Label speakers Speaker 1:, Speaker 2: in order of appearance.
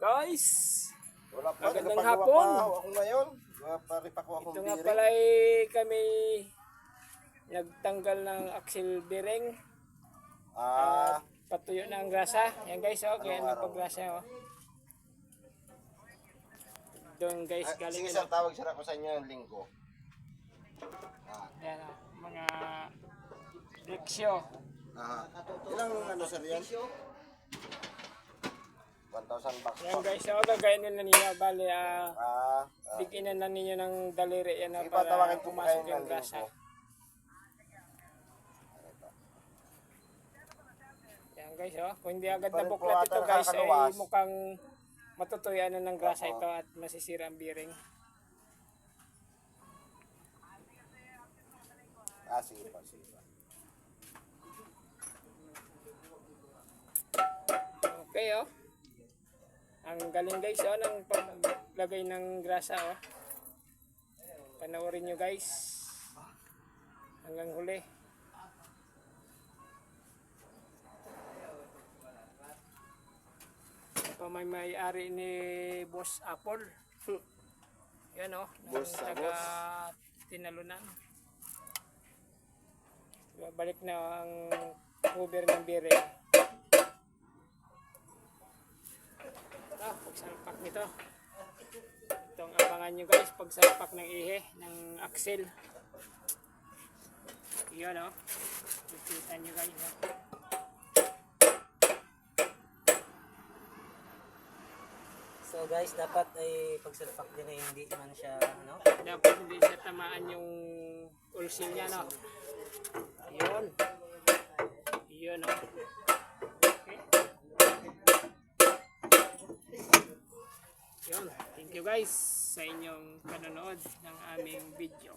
Speaker 1: Guys,
Speaker 2: Wala pa,
Speaker 1: magandang
Speaker 2: nagpagawa
Speaker 1: hapon.
Speaker 2: pa ako ngayon. Paripa ko akong
Speaker 1: Ito nga
Speaker 2: bearing.
Speaker 1: pala kami nagtanggal ng axle bearing at patuyo na ang grasa. Yan guys, kaya
Speaker 2: Anong araw?
Speaker 1: napag-grasa. Doon guys, galing
Speaker 2: Sige
Speaker 1: na.
Speaker 2: sir, tawag sir ako sa inyo yung linggo.
Speaker 1: Yan mga deksyo.
Speaker 2: Ilang ano sir yan? 1,000 bucks.
Speaker 1: Yan guys, gagayin nila ninyo. Bali, biginan na ninyo ng daliri yan
Speaker 2: Sige,
Speaker 1: para
Speaker 2: patawagin ko pa
Speaker 1: pumasok
Speaker 2: kayo
Speaker 1: yung
Speaker 2: ng
Speaker 1: grasa.
Speaker 2: linggo.
Speaker 1: Yan guys, kung hindi agad
Speaker 2: Pa rin po
Speaker 1: nabuklat
Speaker 2: ata
Speaker 1: ito guys, ay
Speaker 2: nakakaluwas.
Speaker 1: mukhang matutuyan na ng grasa ito at masisira ang bearing.
Speaker 2: Sige pa, sige pa.
Speaker 1: Okay, ang galing guys, ng paglagay ng grasa, Panoorin nyo guys hanggang huli. Ito may-ari ni Boss Apple. Yan
Speaker 2: Boss
Speaker 1: ng taga Tinalunan. Balik na ang cover ng bearing. Pagsalpak nito. Itong abangan nyo guys, pagsalpak ng ihe, ng axle. Yun Kita nyo guys.
Speaker 3: So guys, dapat ay pagsalpak din ay hindi man siya
Speaker 1: Dapat hindi siya tamaan yung ulsil niya, Yun. Yun, Okay. Yun. Thank you guys sa inyong panonood ng aming video.